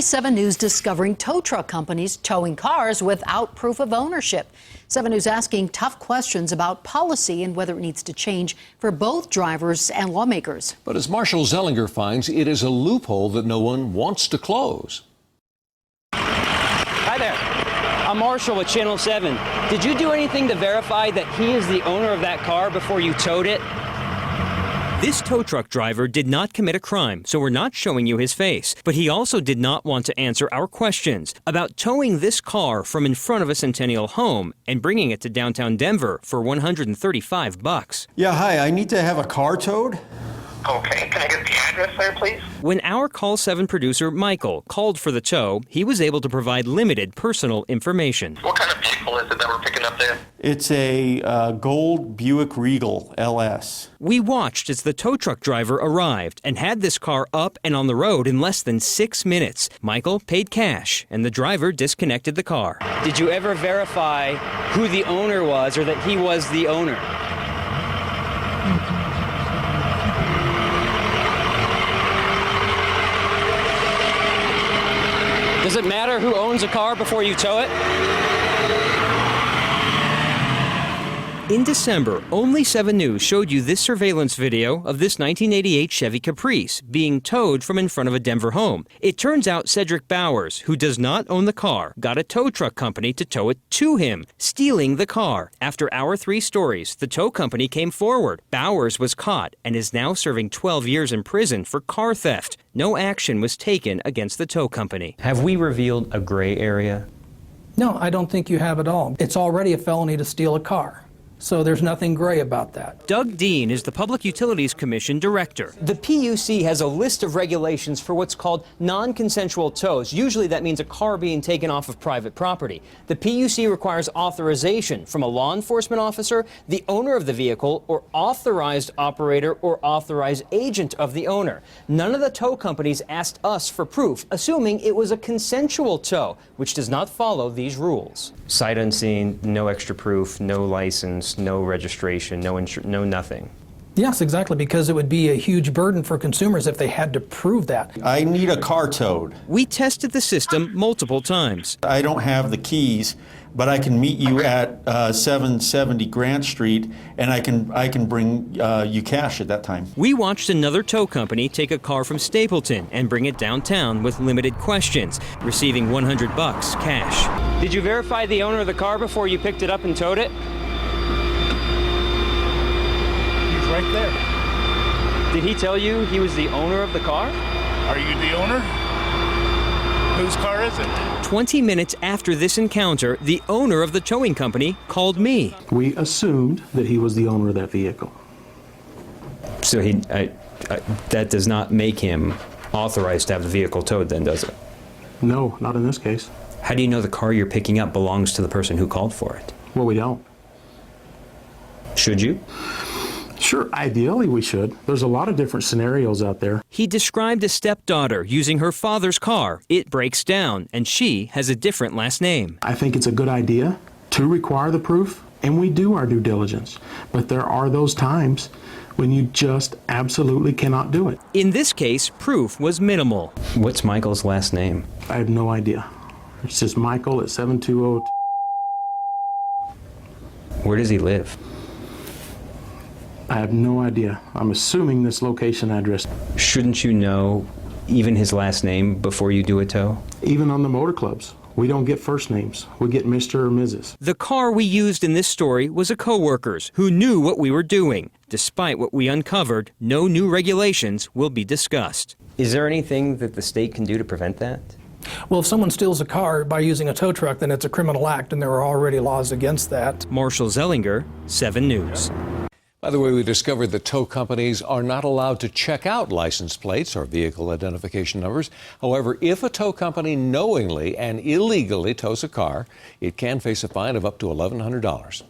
Today, 7 News discovering tow truck companies towing cars without proof of ownership. 7 News asking tough questions about policy and whether it needs to change for both drivers and lawmakers. But as Marshall Zellinger finds, it is a loophole that no one wants to close. Hi there. I'm Marshall with Channel 7. Did you do anything to verify that he is the owner of that car before you towed it? This tow truck driver did not commit a crime, so we're not showing you his face. But he also did not want to answer our questions about towing this car from in front of a Centennial home and bringing it to downtown Denver for $135. Yeah, hi, I need to have a car towed. Okay, can I get the address there, please? When our Call 7 producer, Michael, called for the tow, he was able to provide limited personal information. What kind of vehicle is it that we're picking up there? It's a gold Buick Regal LS. We watched as the tow truck driver arrived and had this car up and on the road in less than 6 minutes. Michael paid cash, and the driver disconnected the car. Did you ever verify who the owner was or that he was the owner? Does it matter who owns a car before you tow it? In December, only 7 News showed you this surveillance video of this 1988 Chevy Caprice being towed from in front of a Denver home. It turns out Cedric Bowers, who does not own the car, got a tow truck company to tow it to him, stealing the car. After our 3 stories, the tow company came forward. Bowers was caught and is now serving 12 years in prison for car theft. No action was taken against the tow company. Have we revealed a gray area? No, I don't think you have at all. It's already a felony to steal a car. So there's nothing gray about that. Doug Dean is the Public Utilities Commission director. The PUC has a list of regulations for what's called non-consensual tows. Usually that means a car being taken off of private property. The PUC requires authorization from a law enforcement officer, the owner of the vehicle, or authorized operator or authorized agent of the owner. None of the tow companies asked us for proof, assuming it was a consensual tow, which does not follow these rules. Sight unseen, no extra proof, no license, no registration, no nothing. Yes, exactly, because it would be a huge burden for consumers if they had to prove that. I need a car towed. We tested the system multiple times. I don't have the keys, but I can meet you at 770 Grant Street, and I can bring you cash at that time. We watched another tow company take a car from Stapleton and bring it downtown with limited questions, receiving $100 cash. Did you verify the owner of the car before you picked it up and towed it? He's right there. Did he tell you he was the owner of the car? Are you the owner? Whose car is it? 20 minutes after this encounter, the owner of the towing company called me. We assumed that he was the owner of that vehicle. So that does not make him authorized to have the vehicle towed then, does it? No, not in this case. How do you know the car you're picking up belongs to the person who called for it? Well, we don't. Should you? Sure, ideally we should. There's a lot of different scenarios out there. He described a stepdaughter using her father's car. It breaks down, and she has a different last name. I think it's a good idea to require the proof, and we do our due diligence. But there are those times when you just absolutely cannot do it. In this case, proof was minimal. What's Michael's last name? I have no idea. It's just Michael at 720. Where does he live? I have no idea. I'm assuming this location address. Shouldn't you know even his last name before you do a tow? Even on the motor clubs, we don't get first names. We get Mr. or Mrs. The car we used in this story was a coworker's who knew what we were doing. Despite what we uncovered, no new regulations will be discussed. Is there anything that the state can do to prevent that? Well, if someone steals a car by using a tow truck, then it's a criminal act, and there are already laws against that. Marshall Zellinger, 7 News. By the way, we discovered that tow companies are not allowed to check out license plates or vehicle identification numbers. However, if a tow company knowingly and illegally tows a car, it can face a fine of up to $1,100.